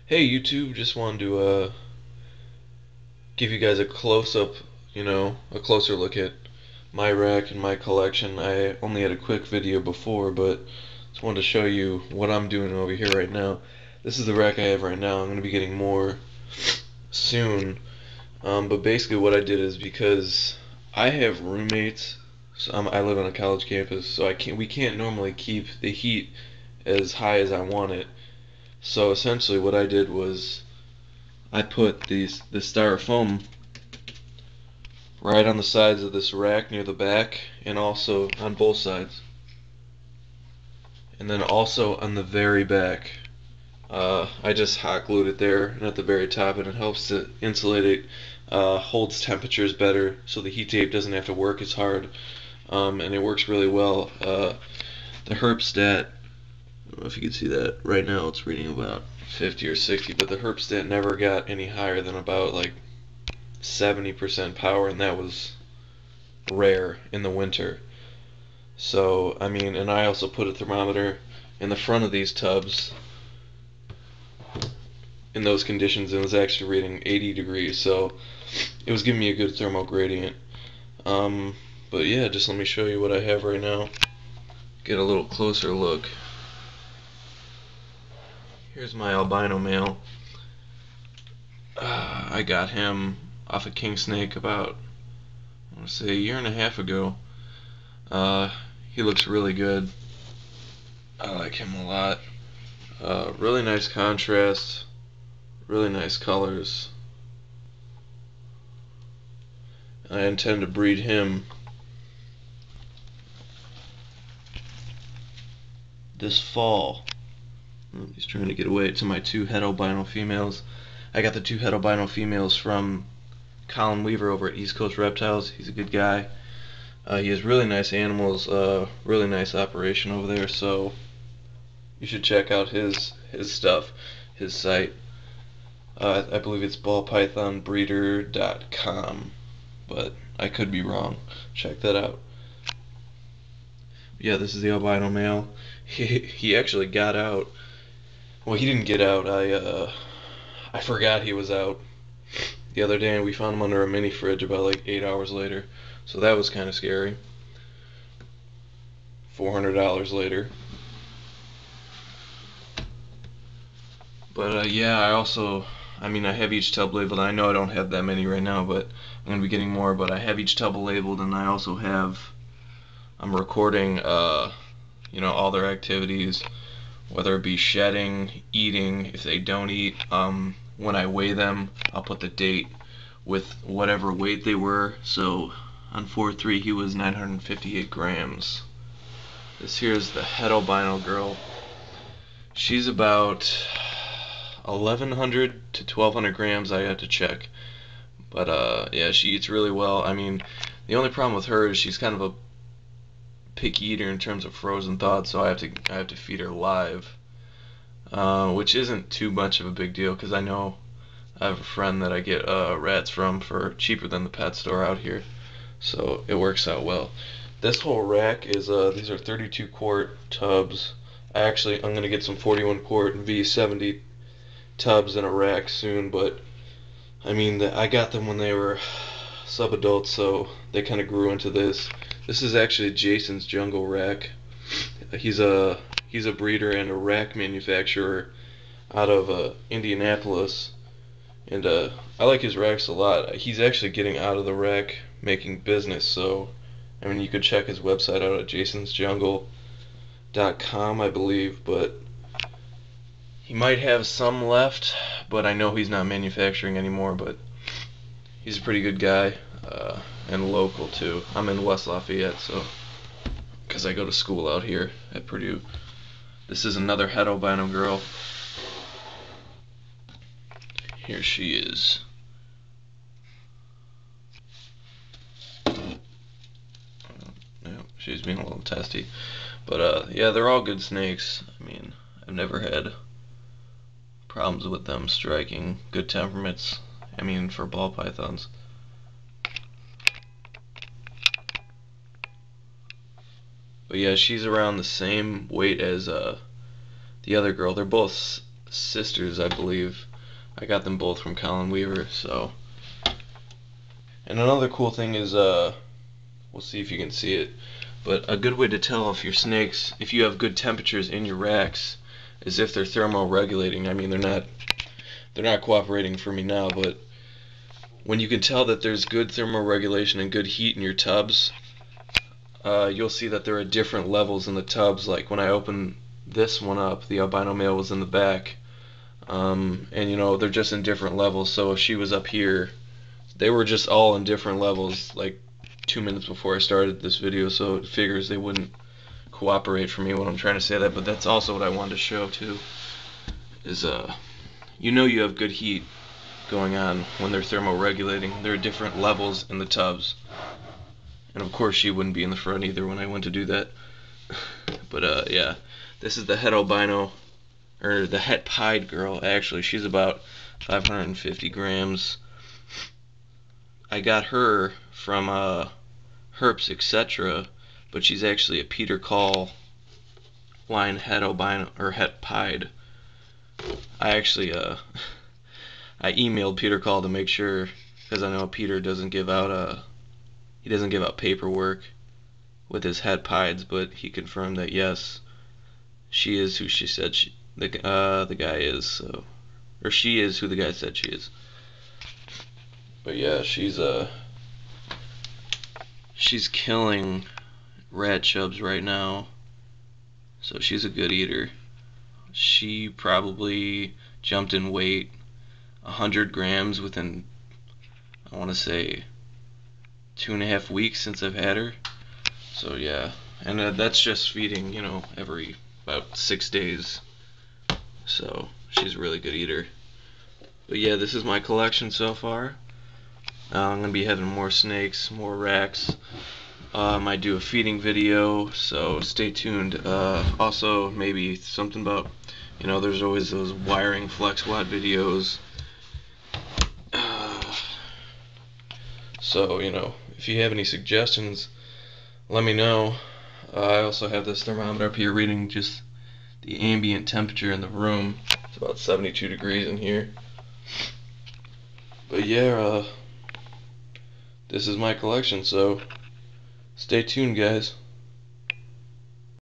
Hey YouTube, just wanted to give you guys a close-up, a closer look at my rack and my collection. I only had a quick video before, but just wanted to show you what I'm doing over here right now. This is the rack I have right now. I'm going to be getting more soon. But basically what I did is because I have roommates, so I live on a college campus, so we can't normally keep the heat as high as I want it. So essentially what I did was I put the styrofoam right on the sides of this rack near the back and also on both sides. And then also on the very back. I just hot glued it there and at the very top, and it helps to insulate it, holds temperatures better so the heat tape doesn't have to work as hard, and it works really well. The Herpstat, I don't know if you can see that, right now it's reading about 50 or 60, but the Herpstat never got any higher than about like 70% power, and that was rare in the winter. So, I mean, and I also put a thermometer in the front of these tubs in those conditions, and it was actually reading 80 degrees, so it was giving me a good thermal gradient. Um, but yeah, just let me show you what I have right now. Get a little closer look. Here's my albino male. I got him off of King Snake about, I want to say, a year and a half ago. Uh, he looks really good. I like him a lot. Really nice contrast, really nice colors. I intend to breed him this fall. He's trying to get away to my two het albino females. I got the two het albino females from Colin Weaver over at East Coast Reptiles. He's a good guy. He has really nice animals, really nice operation over there, so you should check out his stuff, his site. I believe it's ballpythonbreeder.com, but I could be wrong. Check that out. Yeah, this is the albino male. He actually got out. Well, he didn't get out. I forgot he was out the other day, and we found him under a mini fridge about like 8 hours later. So that was kind of scary. $400 later. But yeah, I mean, I have each tub labeled. I know I don't have that many right now, but I'm gonna be getting more. But I have each tub labeled, and I also have. I'm recording, all their activities, whether it be shedding, eating. If they don't eat, when I weigh them, I'll put the date with whatever weight they were. So on 4-3, he was 958 grams. This here is the het albino girl. She's about 1100 to 1200 grams. I had to check, but yeah, she eats really well. I mean, the only problem with her is she's kind of a picky eater in terms of frozen thawed, so I have to feed her live, which isn't too much of a big deal because I know I have a friend that I get rats from for cheaper than the pet store out here, so it works out well. This whole rack is these are 32 quart tubs. I'm gonna get some 41 quart V70 tubs in a rack soon, but I mean I got them when they were sub-adults, so they kind of grew into this. This is actually Jason's Jungle Rack. He's a he's a breeder and a rack manufacturer out of Indianapolis, and I like his racks a lot. He's actually getting out of the rack making business, so I mean you could check his website out at jasonsjungle.com, I believe, but he might have some left, but I know he's not manufacturing anymore, but he's a pretty good guy, and local too. I'm in West Lafayette, so because I go to school out here at Purdue. This is another het albino girl. Here she is. Yeah, she's being a little testy, but yeah, they're all good snakes. I mean, I've never had problems with them striking. Good temperaments. I mean, for ball pythons. But yeah, she's around the same weight as the other girl. They're both sisters, I believe. I got them both from Colin Weaver. So, and another cool thing is, we'll see if you can see it, but a good way to tell if your snakes, if you have good temperatures in your racks, is if they're thermoregulating. I mean, they're not cooperating for me now, but when you can tell that there's good thermoregulation and good heat in your tubs, you'll see that there are different levels in the tubs. Like when I opened this one up, the albino male was in the back, and you know, they're just in different levels. So if she was up here, they were just all in different levels like 2 minutes before I started this video, so it figures they wouldn't cooperate for me when I'm trying to say that. But that's also what I wanted to show too, is you know, you have good heat going on when they're thermoregulating. There are different levels in the tubs, and of course she wouldn't be in the front either when I went to do that. But yeah, this is the het albino, or the het pied girl. Actually, she's about 550 grams. I got her from Herps, etc., but she's actually a Peter Call line het albino, or het pied. I actually I emailed Peter Call to make sure, because I know Peter doesn't give out paperwork with his het pieds, but he confirmed that yes, she is who she said the guy is, so, or she is who the guy said she is. But yeah, she's killing rat chubs right now, so she's a good eater. She probably jumped in weight 100 grams within, I want to say, 2.5 weeks since I've had her. So yeah, and that's just feeding, you know, every about 6 days. So she's a really good eater. But yeah, this is my collection so far. I'm gonna be having more snakes, more racks. I might do a feeding video, so stay tuned. Also, maybe something about, you know, there's always those wiring flex watt videos. So, you know, if you have any suggestions, let me know. I also have this thermometer up here reading just the ambient temperature in the room. It's about 72 degrees in here. But yeah, this is my collection, so stay tuned, guys.